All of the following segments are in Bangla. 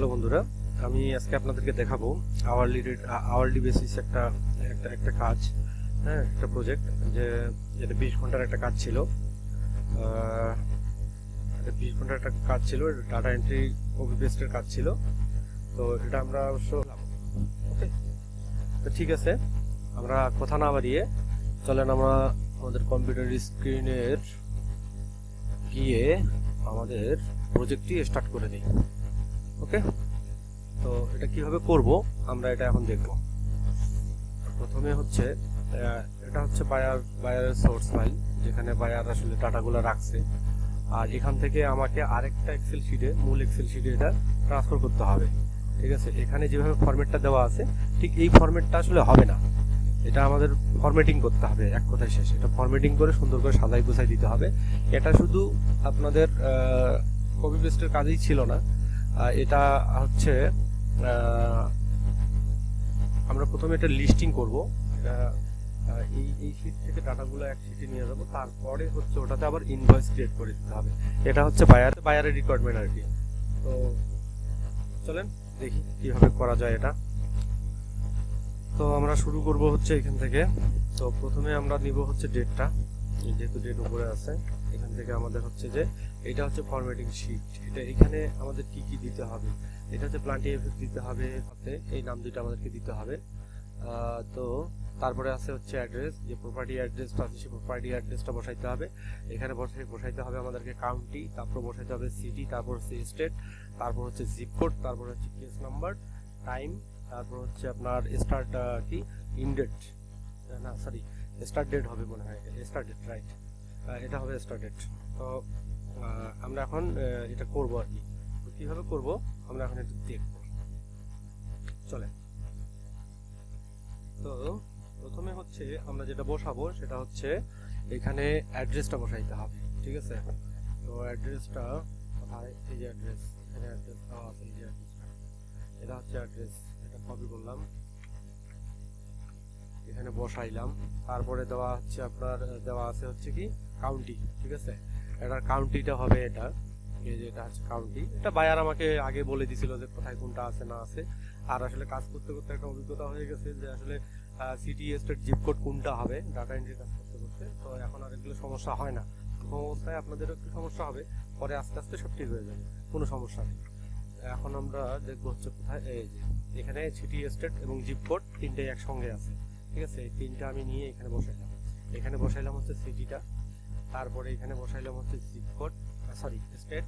হ্যালো বন্ধুরা, আমি আজকে আপনাদেরকে দেখাবো আওয়ারলি বেসিস একটা একটা একটা কাজ। হ্যাঁ, একটা প্রজেক্ট যেটা 20 ঘন্টার একটা কাজ ছিল। এটা 20 ঘন্টার একটা কাজ ছিল, ডাটা এন্ট্রি কপি পেস্টের কাজ ছিল। তো এটা আমরা অবশ্য ওকে, তো ঠিক আছে, আমরা কথা না বাড়িয়ে চলেন আমরা আমাদের কম্পিউটার স্ক্রিনের গিয়ে আমাদের প্রজেক্টটি স্টার্ট করে দিই। ওকে, তো এটা কিভাবে করব আমরা এটা এখন দেখব। প্রথমে হচ্ছে এটা হচ্ছে বায়ারের সোর্স ফাইল, যেখানে বায়ার আসলে ডাটাগুলো রাখছে। আর এখান থেকে আমাকে আরেকটা এক্সেল শিটে, মূল এক্সেল শিটে এটা ট্রান্সফার করতে হবে। ঠিক আছে, এখানে যেভাবে ফরম্যাটটা দেওয়া আছে ঠিক এই ফরম্যাটটা আসলে হবে না, এটা আমাদের ফরম্যাটিং করতে হবে। এক কথায় শেষ, এটা ফরম্যাটিং করে সুন্দর করে সাজাই গোছাই দিতে হবে। এটা শুধু আপনাদের কপি পেস্টের কাজেই ছিল না, এটা হচ্ছে আমরা প্রথমে এটা লিস্টিং করব। এই শীট থেকে ডাটাগুলো এক শীটে নিয়ে যাবো, তারপরে হচ্ছে ওটাতে আবার ইনভয়েস ক্রিয়েট করে দিতে হবে। এটা হচ্ছে বায়ারের রিকোয়ারমেন্ট আর কি। তো চলেন দেখি কিভাবে করা যায় এটা। তো আমরা শুরু করব হচ্ছে এখান থেকে। তো প্রথমে আমরা নিব হচ্ছে ডেটটা, যেহেতু ডেট উপরে আছে। এখান থেকে আমাদের হচ্ছে যে এটা হচ্ছে ফরম্যাটিং শীট। এটা এখানে আমাদের কি কি দিতে হবে, এটা হচ্ছে প্লান্টি এফেক্ট দিতে হবে, এই নাম দুটো আমাদেরকে দিতে হবে। তো তারপরে আছে হচ্ছে অ্যাড্রেস, যে প্রপার্টি অ্যাড্রেসটা আছে সেই প্রপার্টি অ্যাড্রেসটা বসাইতে হবে। এখানে বসাইতে হবে আমাদেরকে কাউন্টি, তারপর বসাইতে হবে সিটি, তারপর হচ্ছে স্টেট, তারপর হচ্ছে জিপ কোড, তারপর হচ্ছে কেস নাম্বার, টাইম, তারপর হচ্ছে আপনার স্টার্ট কি ইনডেট, না সরি স্টার্ট ডেট হবে মনে হয়, স্টার্ট ডেট, রাইট, এটা হবে স্টার্ট ডেট। তো আমরা এখন এটা করব আর কি। কীভাবে করব আমরা এখন একটু দেখব, চলে। তো প্রথমে হচ্ছে আমরা যেটা বসাবো সেটা হচ্ছে এখানে অ্যাড্রেসটা বসাইতে হবে। ঠিক আছে, তো অ্যাড্রেসটা কোথায়, এই যে অ্যাড্রেস, এখানে অ্যাড্রেস দেওয়া আছে, এই যে অ্যাড্রেসটা, এটা হচ্ছে অ্যাড্রেস। এটা কপি করলাম, এখানে বসাইলাম। তারপরে দেওয়া হচ্ছে আপনার দেওয়া আছে হচ্ছে কি কাউন্টি। ঠিক আছে, এটার কাউন্টিটা হবে এটা, এই যে এটা হচ্ছে কাউন্টি। এটা বায়ার আমাকে আগে বলে দিছিল যে কোথায় কোনটা আছে না আছে। আর আসলে কাজ করতে করতে একটা অভিজ্ঞতা হয়ে গেছে যে আসলে সিটি স্টেট জিপ কোড কোনটা হবে ডাটা এন্ট্রি কাজ করতে করতে। তো এখন আর এগুলো সমস্যা হয় না। প্রথম অবস্থায় আপনাদেরও একটু সমস্যা হবে, পরে আস্তে আস্তে সব ঠিক হয়ে যাবে, কোনো সমস্যা নেই। এখন আমরা দেখবো হচ্ছে কোথায়, এই যে এখানে সিটি স্টেট এবং জিপ কোড তিনটেই একসঙ্গে আছে। ঠিক আছে, এই তিনটা আমি নিয়ে এখানে বসাইলাম। এখানে বসাইলাম হচ্ছে সিটিটা, তারপরে এখানে বসাইলাম হচ্ছে জিপ কোড, সরি স্টেট,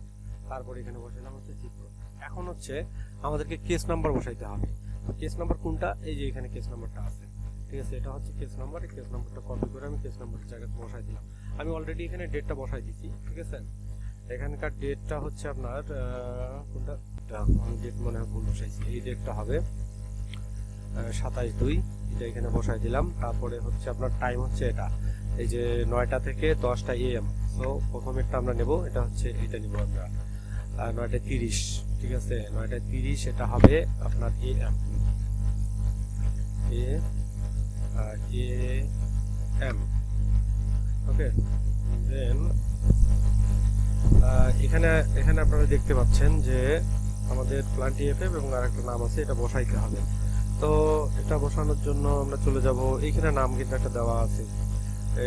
তারপরে এখানে বসাইলাম হচ্ছে জিপ কোড। এখন হচ্ছে আমাদেরকে কেস নাম্বার বসাইতে হবে। কেস নাম্বার কোনটা, এই যে এখানে কেস নাম্বারটা আছে। ঠিক আছে, এটা হচ্ছে কেস নাম্বার। এই কেস নাম্বারটা কপি করে আমি কেস নাম্বারের জায়গায় বসাই দিলাম। আমি অলরেডি এখানে ডেটটা বসাই দিচ্ছি। ঠিক আছে, এখানকার ডেটটা হচ্ছে আপনার কোনটা, আমি ডেট মনে হয় ভুল বসাইছি, এই ডেটটা হবে 27/2, এটা এখানে বসাই দিলাম। তারপরে হচ্ছে আপনার টাইম হচ্ছে এটা, এই যে 9টা থেকে 10টা AM। সো প্রথম একটা আমরা নেব, এটা হচ্ছে এটা নিব আমরা 9:30। ঠিক আছে, 9:30 এটা হবে আপনার AM, ওকে। দেন এখানে এখানে আপনারা দেখতে পাচ্ছেন যে আমাদের প্লান্টি এফএম এবং আরেকটা নাম আছে, এটা বসাইতে হবে। তো এটা বসানোর জন্য আমরা চলে যাব, এইখানে নাম কিন্তু একটা দেওয়া আছে,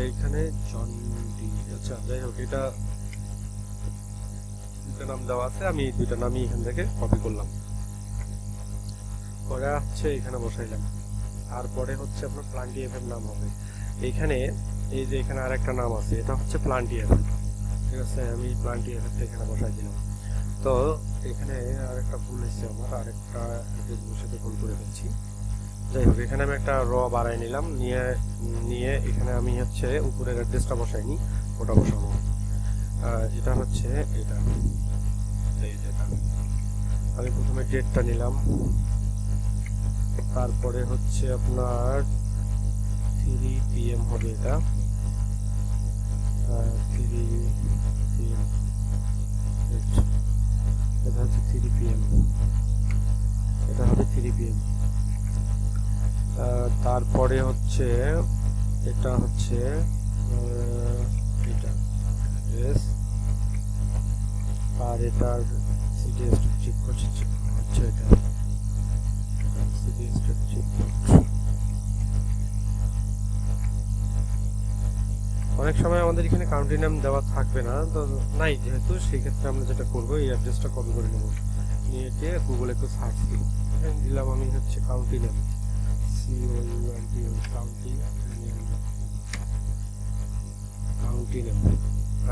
এইখানে জন্ডি। আচ্ছা যাই হোক, এটা দুটো নাম দেওয়া আছে, আমি এই দুইটা নামই এখান থেকে কপি করলাম, পরে হচ্ছে এখানে বসাইলাম। তারপরে হচ্ছে আপনার প্লান্টি এফএম নাম হবে এইখানে। এই যে এখানে আরেকটা নাম আছে, এটা হচ্ছে প্লান্টি এফএম। ঠিক আছে, আমি প্লান্টি এফএমটা এখানে বসাই দিলাম। তো এখানে আরেকটা ভুল হয়েছে আমার, আরেকটা সাথে ভুল করে ফেলছি। যাই হোক, এখানে আমি একটা বাড়াই নিলাম, নিয়ে এখানে আমি হচ্ছে উপরের অ্যাড্রেসটা বসাইনি, ওটা বসাবো। এটা হচ্ছে এটা, এই যেটা আমি প্রথমে ডেটটা নিলাম, তারপরে হচ্ছে আপনার 3 PM হবে এটা, 3 PM, এটা হচ্ছে 3 PM, এটা হবে 3 PM। তারপরে হচ্ছে এটা হচ্ছে এটা অ্যাড্রেস, আর এটার সিটি চেক করছে হচ্ছে অনেক সময় আমাদের এখানে কাউন্টি নেম দেওয়া থাকবে না, তো নাই যেহেতু, সেই ক্ষেত্রে আমরা যেটা করবো এই অ্যাড্রেসটা কপি করে নেবো, নিয়ে গিয়ে গুগলে একটু সার্চ দিই, এখানে দিলাম আমি হচ্ছে county name, COUNTY, county county name.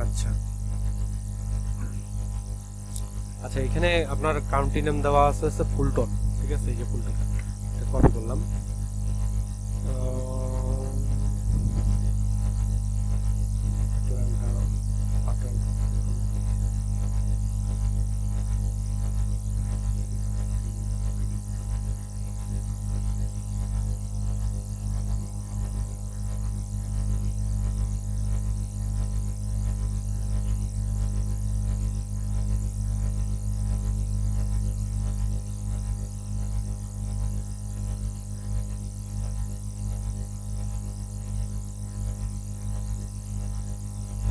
আচ্ছা আচ্ছা, এখানে আপনার কাউন্টি নেম দেওয়া আছে হচ্ছে ফুলটন, ঠিক আছে, এই যে ফুলটন, এটা কপি করলাম।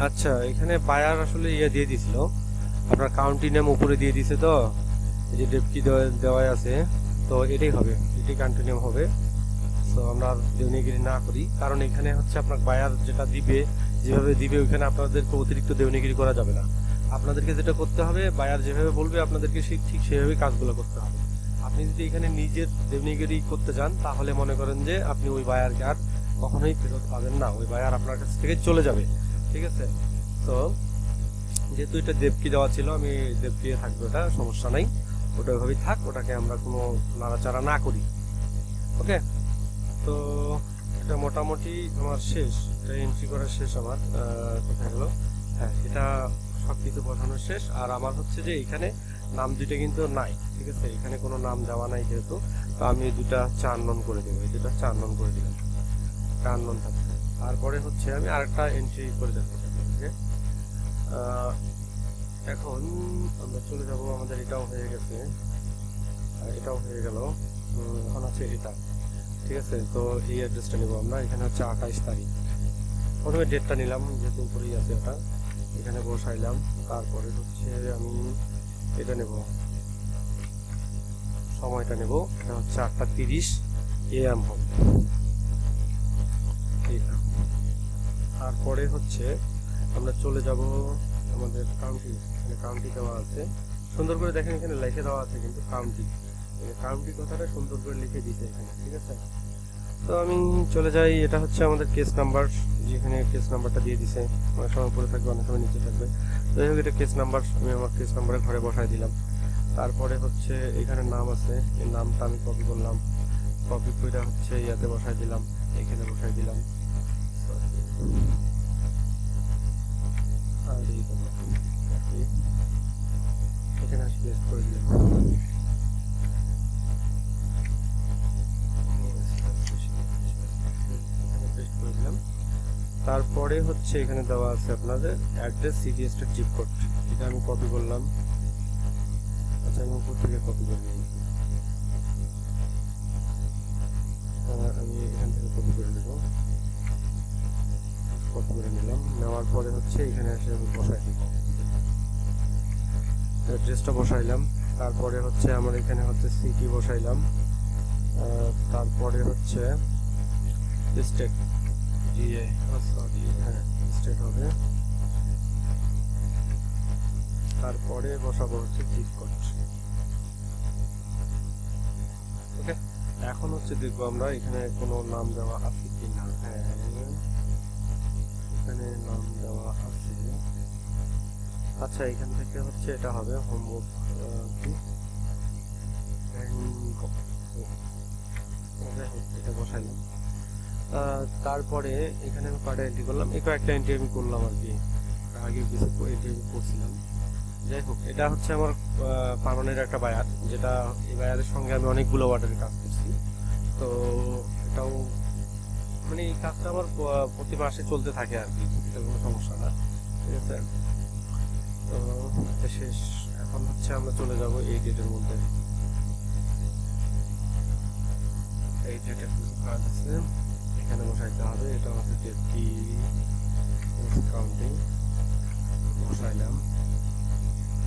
আচ্ছা, এখানে বায়ার আসলে ইয়ে দিয়ে দিছিল, আপনার কাউন্টি নেম উপরে দিয়ে দিছে, তো এই যে ডেপকি দেওয়া আছে, তো এটাই হবে, এটাই কাউন্টি নেম হবে। তো আমরা দেওনিগিরি না করি, কারণ এখানে হচ্ছে আপনার বায়ার যেটা দিবে, যেভাবে দিবে ওইখানে আপনাদেরকে অতিরিক্ত দেওনিগিরি করা যাবে না। আপনাদেরকে যেটা করতে হবে, বায়ার যেভাবে বলবে আপনাদেরকে ঠিক সেভাবে কাজগুলো করতে হবে। আপনি যদি এখানে নিজের দেওনিগিরি করতে চান, তাহলে মনে করেন যে আপনি ওই বায়ারকে আর কখনোই ফেরত পাবেন না, ওই বায়ার আপনার কাছ থেকে চলে যাবে, ঠিক আছে। তো যেহেতু এটা দেবকি দেওয়া ছিল, আমি দেবকি থাকবে, ওটা সমস্যা নাই, ওটা ওইভাবেই থাক, ওটাকে আমরা কোনো নাড়াচাড়া না করি। ওকে, তো এটা মোটামুটি আমার শেষ, এটা এন্ট্রি করা শেষ আমার। কোথায় গেল, হ্যাঁ, এটা সব কিছু বসানো শেষ। আর আমার হচ্ছে যে এখানে নাম দুইটা কিন্তু নাই, ঠিক আছে, এখানে কোনো নাম দেওয়া নাই যেহেতু, তো আমি দুটা 4 নন করে দেবো, এই দুটা 4 নন করে দিলাম, 4 নন থাকবে। তারপরে হচ্ছে আমি আরেকটা এন্ট্রি করে দেবো। এখন আমরা চলে যাব, আমাদের এটাও হয়ে গেছে, এটাও হয়ে গেল, এখন আছে এটা, ঠিক আছে। তো এই অ্যাড্রেসটা নেবো আমরা, এখানে হচ্ছে 28 তারিখ, প্রথমে ডেটটা নিলাম যেহেতু উপরেই আছে, ওটা এখানে বসাইলাম। তারপরে হচ্ছে আমি এটা নেব, সময়টা নেব, এটা হচ্ছে 8:30 AM হবে। তারপরে হচ্ছে আমরা চলে যাব আমাদের কাউন্টি, এখানে কাউন্টি দেওয়া আছে, সুন্দর করে দেখেন এখানে লিখে দেওয়া আছে কিন্তু কাউন্টি, কাউন্টি কথাটা সুন্দর করে লিখে দিতে এখানে, ঠিক আছে। তো আমি চলে যাই, এটা হচ্ছে আমাদের কেস নাম্বার, যেখানে কেস নাম্বারটা দিয়ে দিছে, অনেক সময় উপরে থাকবে, অনেক সময় নিচে থাকবে, যাই হোক এটা কেস নাম্বার, আমি আমার কেস নাম্বারের ঘরে বসাই দিলাম। তারপরে হচ্ছে এখানে নাম আছে, এই নামটা আমি কপি করলাম, কপি করে হচ্ছে ইয়াতে বসাই দিলাম, এখানে বসাই দিলাম, আর এখানে আসি পেস্ট করে দিলাম। তারপরে হচ্ছে এখানে দেওয়া আছে আপনাদের address, city state, zip code, এটা আমি কপি করলাম। আচ্ছা, আমি উপর থেকে কপি করে নিয়েছি, আমি এখান থেকে কপি করে নেব, কপি করে নিলাম। নেওয়ার পরে হচ্ছে এখানে এসে আমি বসাই দিব, অ্যাড্রেসটা বসাইলাম। তারপরে হচ্ছে আমার এখানে হচ্ছে সিটি বসাইলাম, তারপরে হচ্ছে স্টেট, সরি, হ্যাঁ স্টেট হবে। তারপরে বসাবো হচ্ছে জিপ কোড। ওকে, এখন হচ্ছে দেখবো আমরা এখানে কোনো নাম দেওয়া আছে কিনা। হ্যাঁ, এখানে নাম দেওয়া আছে। আচ্ছা, এখান থেকে হচ্ছে এটা হবে হোমওয়ার্ক, এটা বসাইলাম। তারপরে এখানে আমি কয়টা এন্ট্রি করলাম, এই কয়েকটা এন্ট্রি আমি করলাম আর কি, আগে কিছু এন্ট্রি আমি করছিলাম। যাই হোক, এটা হচ্ছে আমার পার্মানেন্ট একটা বায়ার, যেটা এই বায়ারের সঙ্গে আমি অনেকগুলো অর্ডারের কাজ করছি, তো এটাও মানে এই কাজটা আমার প্রতি মাসে চলতে থাকে আর কি, এটা কোনো সমস্যা না, ঠিক আছে। তো এটা শেষ, এখন হচ্ছে আমরা চলে যাব এই ডেটের মধ্যে, এই ডেটের কিছু কাজ আছে এখানে বসাইতে হবে। এটা হচ্ছে ডেটটি কাউন্টিং বসাইলাম,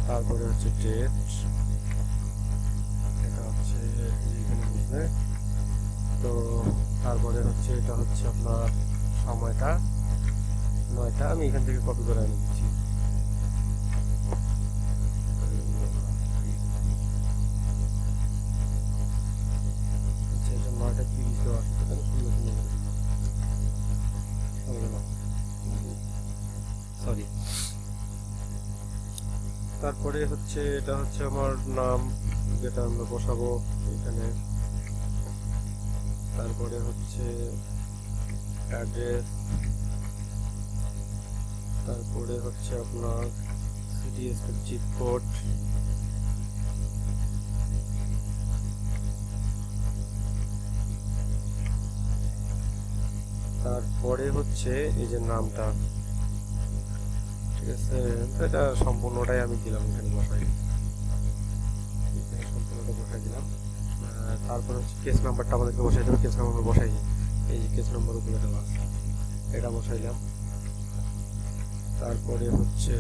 তারপরে হচ্ছে ডেট, এটা হচ্ছে এখানে বুঝবে। তো তারপরে হচ্ছে এটা হচ্ছে আপনার সময়টা, 9টা আমি এখান থেকে কপি করে এনে দিচ্ছি। আচ্ছা, এটা 9টা 30 দেওয়া আছে, তাহলে 16 সরি। তারপরে হচ্ছে এটা হচ্ছে আমার নাম, যেটা আমরা বসাবো এখানে। তারপরে হচ্ছে অ্যাড্রেস, তারপরে হচ্ছে আপনার সিডিএসএর চিপ কোড, তারপরে হচ্ছে এই যে নামটা, ঠিক আছে, এটা সম্পূর্ণটাই আমি দিলাম এখানে বসাই, সম্পূর্ণটা বসাই দিলাম। তারপর হচ্ছে কেস নাম্বারটা আমাদেরকে বসাই দেবে, কেস নাম্বার বসাই, এই যে কেস নাম্বার উপরে দেওয়া আছে এটা বসাইলাম। তারপরে হচ্ছে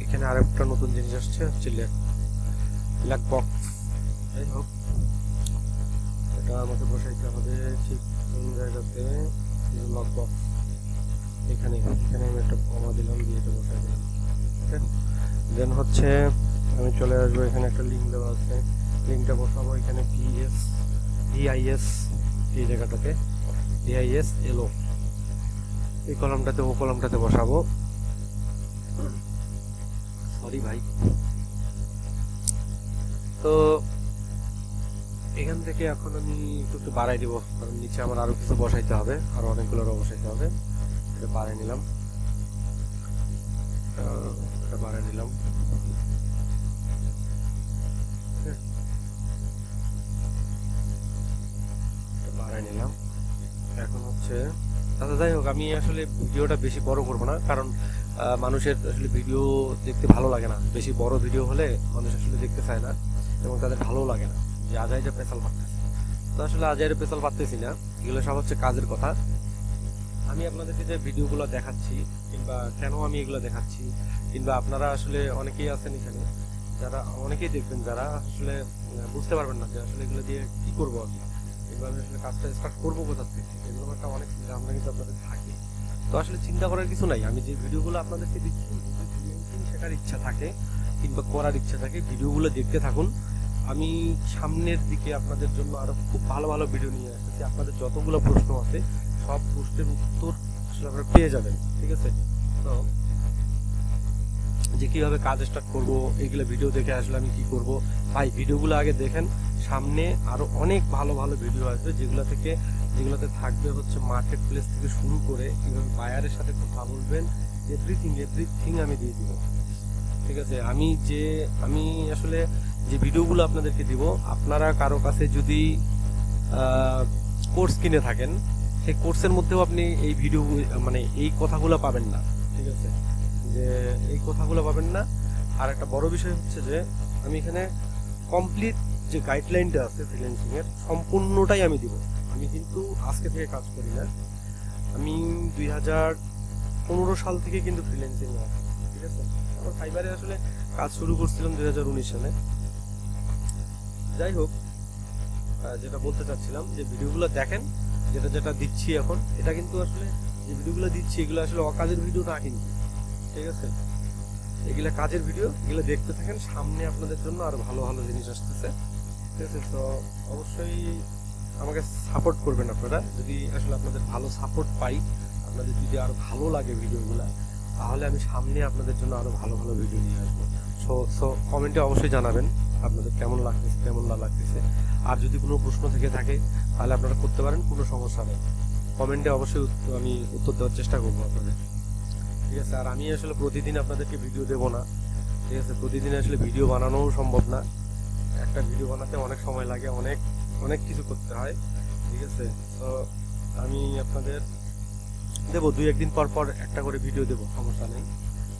এখানে আরেকটা নতুন জিনিস আসছে, হচ্ছে লেক বক্স। যাই হোক, এটা আমাকে বসাইতে হবে ঠিক কোন জায়গাতে, লক বক্স এখানে এখানে আমি একটা কমা দিলাম, দিয়ে এটা বসাই দিলাম। ওকে, দেন হচ্ছে আমি চলে আসবো, এখানে একটা লিঙ্ক দেওয়া আছে, লিঙ্কটা বসাবো এখানে ভিআইএস এই জায়গাটাতে, ভিআইএস এলও এই কলামটাতে, ও কলামটাতে বসাবো। সরি ভাই। তো এখান থেকে এখন আমি একটু বাড়াই দিব, কারণ নিচে আমার আরো কিছু বসাইতে হবে, আরো অনেকগুলোরও বসাইতে হবে। এটা বাড়াই নিলাম, এটা বাড়াই নিলাম। বাড়াই নিলাম। এখন হচ্ছে আচ্ছা, যাই হোক, আমি আসলে ভিডিওটা বেশি বড় করবো না, কারণ মানুষের আসলে ভিডিও দেখতে ভালো লাগে না। বেশি বড় ভিডিও হলে মানুষ আসলে দেখতে চায় না এবং তাদের ভালো লাগে না, যে আজাই যে পেছাল পারতেছে। তো আসলে আজাইরে পেছাল পারতেছি না, এগুলো সব হচ্ছে কাজের কথা। আমি আপনাদেরকে যে ভিডিওগুলো দেখাচ্ছি, কিংবা কেন আমি এগুলো দেখাচ্ছি, কিংবা আপনারা আসলে অনেকেই আছেন এখানে যারা, অনেকেই দেখবেন যারা আসলে বুঝতে পারবেন না যে আসলে এগুলো দিয়ে কি করবো আমি, কিংবা আমি আসলে কাজটা স্টার্ট করবো কোথা থেকে, এরকম একটা অনেক চিন্তা ভাবনা কিন্তু আপনাদের থাকে। তো আসলে চিন্তা করার কিছু নাই, আমি যে ভিডিওগুলো আপনাদেরকে দিচ্ছি, যদি ফ্রিল্যান্সিং শেখার ইচ্ছা থাকে কিংবা করার ইচ্ছা থাকে, ভিডিওগুলো দেখতে থাকুন। আমি সামনের দিকে আপনাদের জন্য আরো খুব ভালো ভালো ভিডিও নিয়ে আসতেছি। আপনাদের যতগুলো প্রশ্ন আছে সব প্রশ্নের উত্তর আসলে আপনারা পেয়ে যাবেন, ঠিক আছে। তো যে কিভাবে কাজ স্টার্ট করব, এইগুলো ভিডিও দেখে আসলে আমি কি করব, ভাই ভিডিওগুলো আগে দেখেন। সামনে আরো অনেক ভালো ভালো ভিডিও আসবে, যেগুলোতে থাকবে হচ্ছে মার্কেট প্লেস থেকে শুরু করে কিভাবে বায়ারের সাথে কথা বলবেন, এভরিথিং আমি দিয়ে দিব, ঠিক আছে। আমি আসলে যে ভিডিওগুলো আপনাদেরকে দিব, আপনারা কারো কাছে যদি কোর্স কিনে থাকেন, সেই কোর্সের মধ্যেও আপনি এই ভিডিও মানে এই কথাগুলো পাবেন না, ঠিক আছে, যে এই কথাগুলো পাবেন না। আর একটা বড় বিষয় হচ্ছে যে আমি এখানে কমপ্লিট যে গাইডলাইনটা আছে ফ্রিল্যান্সিং এর, সম্পূর্ণটাই আমি দিব। আমি কিন্তু আজকে থেকে কাজ করি না, আমি 2015 সাল থেকে কিন্তু ফ্রিল্যান্সিং এ আছি, ঠিক আছে। আমার ফাইবারে আসলে কাজ শুরু করছিলাম 2019 সালে। যাই হোক, যেটা বলতে চাচ্ছিলাম, যে ভিডিওগুলো দেখেন, যেটা যেটা দিচ্ছি এখন, এটা কিন্তু আসলে যে ভিডিওগুলো দিচ্ছি এগুলো আসলে অকাজের ভিডিও না কিন্তু, ঠিক আছে। এগুলো কাজের ভিডিও, এগুলো দেখতে থাকেন, সামনে আপনাদের জন্য আরো ভালো ভালো জিনিস আসতেছে, ঠিক আছে। তো অবশ্যই আমাকে সাপোর্ট করবেন আপনারা, যদি আসলে আপনাদের ভালো সাপোর্ট পাই, আপনাদের যদি আরো ভালো লাগে ভিডিওগুলো, তাহলে আমি সামনে আপনাদের জন্য আরো ভালো ভালো ভিডিও নিয়ে আসবো। সো কমেন্টে অবশ্যই জানাবেন আপনাদের কেমন লাগতেছে, কেমন না লাগতেছে। আর যদি কোনো প্রশ্ন থেকে থাকে তাহলে আপনারা করতে পারেন, কোনো সমস্যা নেই। কমেন্টে অবশ্যই আমি উত্তর দেওয়ার চেষ্টা করবো আপনাদের, ঠিক আছে। আর আমি আসলে প্রতিদিন আপনাদেরকে ভিডিও দেবো না, ঠিক আছে। প্রতিদিন আসলে ভিডিও বানানোও সম্ভব না, একটা ভিডিও বানাতে অনেক সময় লাগে, অনেক অনেক কিছু করতে হয়, ঠিক আছে। তো আমি আপনাদের দেবো 2-1 দিন পর পর একটা করে ভিডিও দেবো, সমস্যা নেই,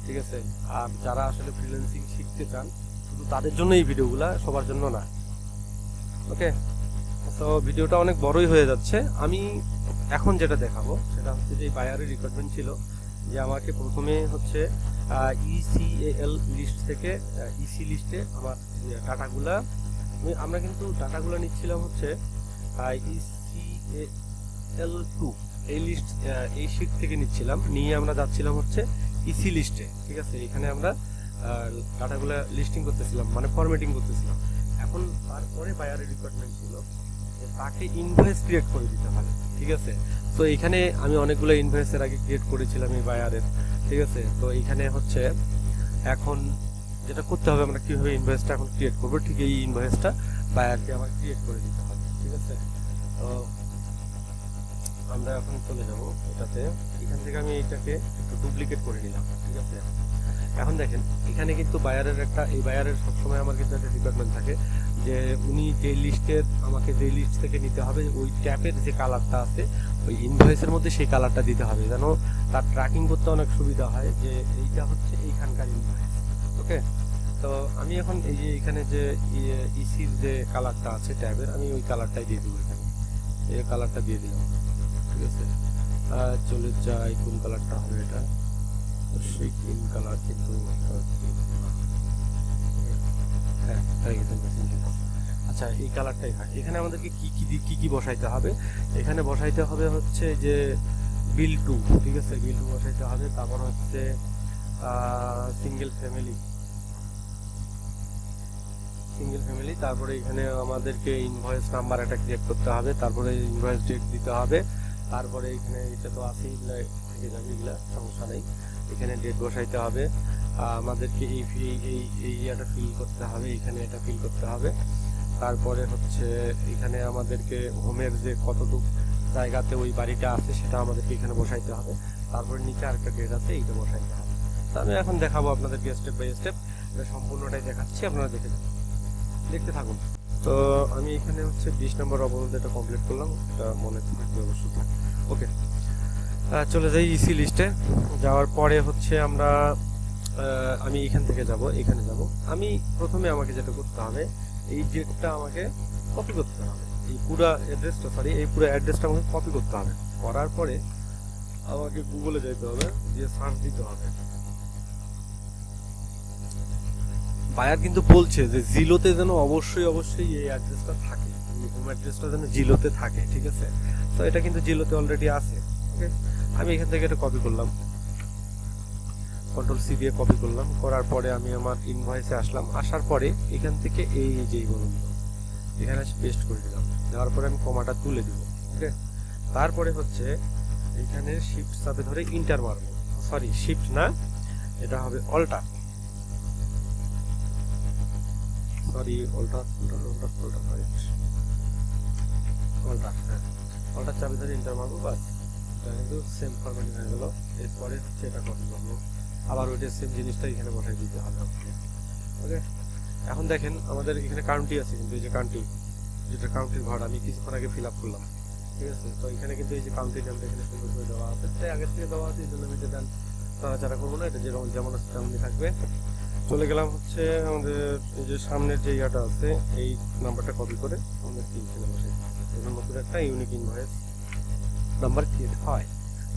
ঠিক আছে। আর যারা আসলে ফ্রিল্যান্সিং শিখতে চান, শুধু তাদের জন্য এই ভিডিওগুলা, সবার জন্য না, ওকে। তো ভিডিওটা অনেক বড়ই হয়ে যাচ্ছে। আমি এখন যেটা দেখাবো সেটা হচ্ছে যে বায়ারের রিকোয়ারমেন্ট ছিল যে আমাকে প্রথমে হচ্ছে ইসিএল লিস্ট থেকে ইসি লিস্টে আমার ডাটাগুলা, আমরা কিন্তু ডাটাগুলো নিচ্ছিলাম হচ্ছে ECAL2, এই লিস্ট এই শিট থেকে নিচ্ছিলাম, নিয়ে আমরা যাচ্ছিলাম হচ্ছে ইসি লিস্টে। ঠিক আছে, এখানে আমরা ডাটাগুলো লিস্টিং করতেছিলাম, মানে ফরম্যাটিং করতেছিলাম। এখন তারপরে বায়ারের রিকোয়ারমেন্ট ছিল যে তাকে ইনভয়েস ক্রিয়েট করে দিতে হবে। ঠিক আছে, তো এখানে আমি অনেকগুলো ইনভয়েসের আগে ক্রিয়েট করেছিলাম এই বায়ারের। ঠিক আছে, তো এখানে হচ্ছে এখন যেটা করতে হবে, আমরা কিভাবে ইনভয়েসটা এখন ক্রিয়েট করবো, ঠিক এই ইনভয়েসটা বায়ারকে আমার ক্রিয়েট করে দিতে হবে। ঠিক আছে, তো আমরা এখন চলে যাব এটাতে। এখান থেকে আমি এইটাকে একটু ডুপ্লিকেট করে নিলাম। ঠিক আছে, এখন দেখেন এখানে কিন্তু বায়ারের এই বায়ারের সবসময় আমার কিন্তু একটা রিকোয়ারমেন্ট থাকে যে উনি যে লিস্টের আমাকে যে লিস্ট থেকে নিতে হবে ওই ট্যাপের যে কালারটা আছে ওই ইনভয়েসের মধ্যে সেই কালারটা দিতে হবে, যেন তার ট্র্যাকিং করতে অনেক সুবিধা হয় যে এইটা হচ্ছে এইখানকার ইনভয়েস। ওকে, তো আমি এখন এই যে এখানে যে ইসির যে কালারটা আছে ট্যাবের, আমি ওই কালারটাই দিয়ে দিব, এখানে এই কালারটা দিয়ে দিলাম। ঠিক আছে, চলে যাই কোন কালারটা হবে, এটা অবশ্যই গ্রিন কালার, কিন্তু হ্যাঁ হয়ে গেছে। আচ্ছা, এই কালারটাই হয়। এখানে আমাদেরকে কি কি বসাইতে হবে, এখানে বসাইতে হবে হচ্ছে যে বিল টু। ঠিক আছে, বিল টু বসাইতে হবে। তারপর হচ্ছে সিঙ্গেল ফ্যামিলি, তারপরে এখানে আমাদেরকে ইনভয়েস নাম্বার একটা ক্রিয়েট করতে হবে, তারপরে ইনভয়েস ডেট দিতে হবে, তারপরে এখানে এটা তো আছে, এগুলা থেকে যাবে, এগুলা সমস্যা নেই। এখানে ডেট বসাইতে হবে, আমাদেরকে এই ইয়াটা ফিল করতে হবে, এখানে এটা ফিল করতে হবে। তারপরে হচ্ছে এখানে আমাদেরকে হোমের যে কতটুকু জায়গাতে ওই বাড়িটা আছে সেটা আমাদেরকে এখানে বসাইতে হবে। তারপরে নিচে আরেকটা ডেট আছে, এইটা বসাইতে হবে। তো আমি এখন দেখাবো আপনাদেরকে স্টেপ বাই স্টেপ, এটা সম্পূর্ণটাই দেখাচ্ছি, আপনারা দেখতে থাকুন। তো আমি এখানে হচ্ছে 20 নম্বর অবরোধ এটা কমপ্লিট করলাম, এটা মনে থাকবে অবশ্যই। ওকে, চলে যাই ইসি লিস্টে। যাওয়ার পরে হচ্ছে আমি এখান থেকে এখানে যাব। আমি প্রথমে আমাকে যেটা করতে হবে, এই ডেটটা আমাকে কপি করতে হবে, এই পুরো অ্যাড্রেসটা আমাকে কপি করতে হবে। করার পরে আমাকে গুগলে যেতে হবে, দিয়ে সার্চ দিতে হবে। বায়ার কিন্তু বলছে যে জিলোতে যেন অবশ্যই এই অ্যাড্রেসটা থাকে, হোম অ্যাড্রেসটা যেন জিলোতে থাকে। ঠিক আছে, তো এটা কিন্তু জিলোতে অলরেডি আছে। ওকে, আমি এখান থেকে এটা কপি করলাম, কন্ট্রোল সি দিয়ে কপি করলাম। করার পরে আমি আমার ইনভয়েসে আসলাম, আসার পরে এখান থেকে এই যেই বলুন এখানে পেস্ট করে দিলাম। দেওয়ার পরে আমি কমাটা তুলে দিব। ওকে, তারপরে হচ্ছে এখানে শিফট চাপে ধরে ইন্টার মারবো, সরি শিফট না, এটা হবে অল্টার, সরি অল্টার চাপে ধরে ইন্টার মারবো, বাস এটা কিন্তু সেম ফরম্যাটিং হয়ে গেল। এরপরে হচ্ছে এটা কপি করবো, আবার ওইটা সেম জিনিসটা এখানে বসাই দিতে হবে। ওকে, এখন দেখেন আমাদের এখানে কাউন্টি আছে, কিন্তু এই যে কাউন্টি, যেটা কাউন্টির ঘর আমি কিছুক্ষণ আগে ফিল আপ করলাম। ঠিক আছে, তো এখানে কিন্তু এই যে কাউন্টি নামটা এখানে সুন্দর করে দেওয়া আছে, তাই আগের থেকে দেওয়া আছে, এই জন্য আমি এটা তাড়াচাড়া করবো না, এটা যেমন আছে তেমনই থাকবে। চলে গেলাম হচ্ছে আমাদের এই যে সামনের যে ইয়াটা আছে, এই নাম্বারটা কপি করে আমাদের এখানে বসাই, এর মধ্যে একটা ইউনিক ইনভয়েস নাম্বার ক্রিয়েট হয়।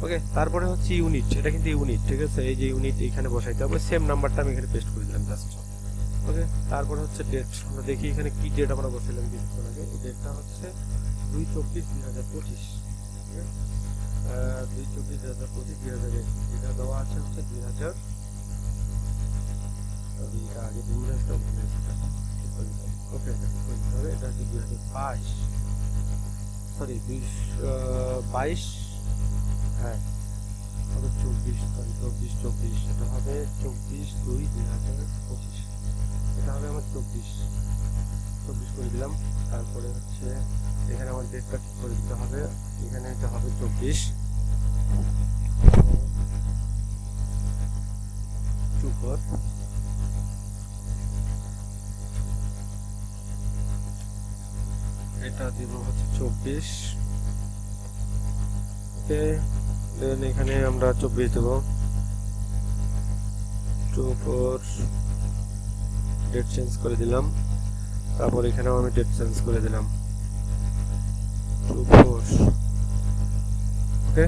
ওকে, তারপরে হচ্ছে ইউনিট, এটা কিন্তু ইউনিট। ঠিক আছে, এই যে ইউনিট এখানে বসাইতে হবে, সেম নাম্বারটা আমি এখানে পেস্ট করে দিলাম জাস্ট। ওকে, তারপরে হচ্ছে ডেট, আমরা দেখি এখানে কি ডেট আমরা বসাইলাম কিছুক্ষণ আগে। এই ডেটটা হচ্ছে 2/24/2025। 2/24/2025 এটা দেওয়া আছে হচ্ছে 2000, এটা আগে 2000 ওকে, এটা হচ্ছে 2022, সরি 22, হ্যাঁ 24 এটা হবে 24/2/2025, এটা হবে আমার 24 করে দিলাম। তারপরে হচ্ছে এখানে আমার ডেটটা ঠিক করে দিতে হবে, এখানে এটা হবে 24 24, এটা দিব হচ্ছে 24। ওকে, দেন এখানে আমরা 24 দেব, 24 ডেট চেঞ্জ করে দিলাম। তারপর এখানেও আমি ডেট চেঞ্জ করে দিলাম 24। ওকে,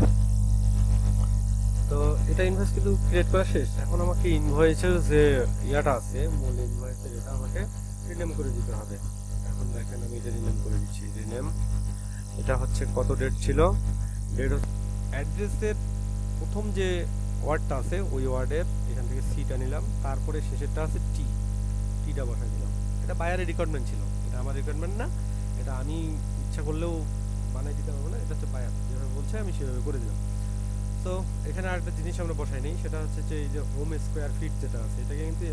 তো এটা ইনভয়েস কিন্তু ক্রিয়েট করা শেষ। এখন আমাকে ইনভয়েসের যে ইয়াটা আছে, মূল ইনভয়েসের, এটা আমাকে রিনেম করে দিতে হবে। এখন দেখেন আমি এটা রিনেম করে দিচ্ছি, রিনেম, এটা হচ্ছে কত ডেট ছিল, ডেট অ্যাড্রেসের প্রথম যে ওয়ার্ডটা আছে ওই ওয়ার্ডের এখান থেকে সিটা নিলাম, তারপরে শেষেরটা আছে টিটা বসাই দিলাম। এটা বায়ারের রিকোয়ারমেন্ট ছিল, এটা আমার রিকোয়ারমেন্ট না, এটা আমি ইচ্ছা করলেও বানাই দিতে পারবো না, এটা হচ্ছে বায়ার যেভাবে বলছে আমি সেভাবে করে দিলাম। তো এখানে আরেকটা জিনিস আমরা বসাই নিই, সেটা হচ্ছে যে এই যে হোম স্কোয়ার ফিট যেটা আছে এটাকে কিন্তু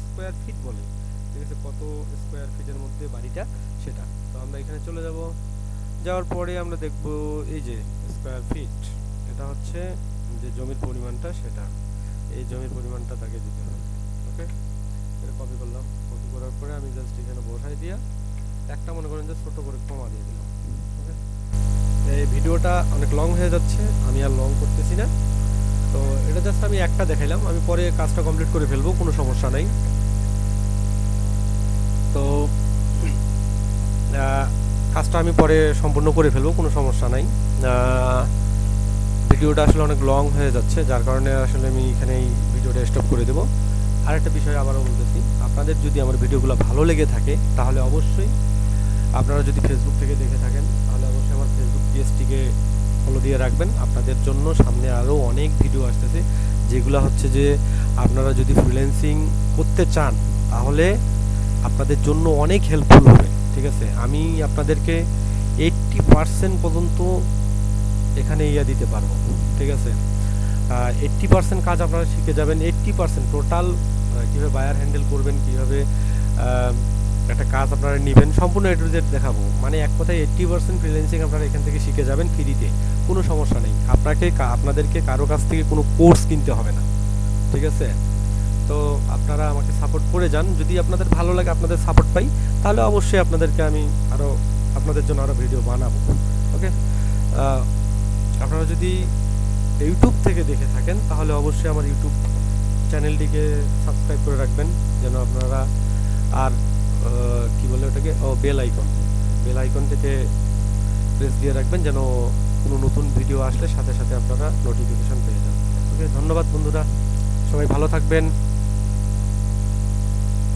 স্কোয়ার ফিট বলে, ঠিক আছে, কত স্কোয়ার ফিটের মধ্যে বাড়িটা সেটা। তো আমরা এখানে চলে যাব, যাওয়ার পরে আমরা দেখব এই যে স্কোয়ার ফিট, এটা হচ্ছে যে জমির পরিমাণটা সেটা, এই জমির পরিমাণটা তাকে দিতে হবে। ওকে, এটা কপি করলাম, কপি করার পরে আমি জাস্ট এখানে বসাই দিয়া একটা মনে করেন যে ছোট করে কমা দিয়ে দিলাম। ওকে, এই ভিডিওটা অনেক লং হয়ে যাচ্ছে, আমি আর লং করতেছি না। তো এটা জাস্ট আমি একটা দেখাইলাম, আমি পরে কাজটা কমপ্লিট করে ফেলবো, কোনো সমস্যা নাই। তো কাজটা আমি পরে সম্পূর্ণ করে ফেলবো, কোনো সমস্যা নাই। ভিডিওটা আসলে অনেক লং হয়ে যাচ্ছে, যার কারণে আসলে আমি এখানে এই ভিডিওটা স্টপ করে দেবো। আর একটা বিষয় আবারও বলতেছি, আপনাদের যদি আমার ভিডিওগুলো ভালো লেগে থাকে তাহলে অবশ্যই, আপনারা যদি ফেসবুক থেকে দেখে থাকেন তাহলে অবশ্যই আমার ফেসবুক পেজটিকে ফলো দিয়ে রাখবেন। আপনাদের জন্য সামনে আরও অনেক ভিডিও আসতেছে, যেগুলো হচ্ছে যে আপনারা যদি ফ্রিল্যান্সিং করতে চান তাহলে আপনাদের জন্য অনেক হেল্পফুল হবে। ঠিক আছে, আমি আপনাদেরকে 80% পর্যন্ত এখানে দিতে পারবো। ঠিক আছে, 80% কাজ আপনারা শিখে যাবেন। 80% টোটাল কীভাবে বায়ার হ্যান্ডেল করবেন, কীভাবে একটা কাজ আপনারা নেবেন, সম্পূর্ণ এ টু জেড দেখাবো। মানে এক কথায় 80% ফ্রিল্যান্সিং আপনারা এখান থেকে শিখে যাবেন ফ্রিতে, কোনো সমস্যা নেই। আপনাদেরকে কারো কাছ থেকে কোনো কোর্স কিনতে হবে না। ঠিক আছে, তো আপনারা আমাকে সাপোর্ট করে যান, যদি আপনাদের ভালো লাগে, আপনাদের সাপোর্ট পাই, তাহলে অবশ্যই আপনাদেরকে আমি আপনাদের জন্য আরও ভিডিও বানাবো। ওকে, আপনারা যদি ইউটিউব থেকে দেখে থাকেন তাহলে অবশ্যই আমার ইউটিউব চ্যানেলটিকে সাবস্ক্রাইব করে রাখবেন, যেন আপনারা আর কি বলে ওটাকে, বেল আইকনটিকে প্রেস দিয়ে রাখবেন, যেন কোনো নতুন ভিডিও আসলে সাথে সাথে আপনারা নোটিফিকেশন পেয়ে যান। ওকে, ধন্যবাদ বন্ধুরা, সবাই ভালো থাকবেন।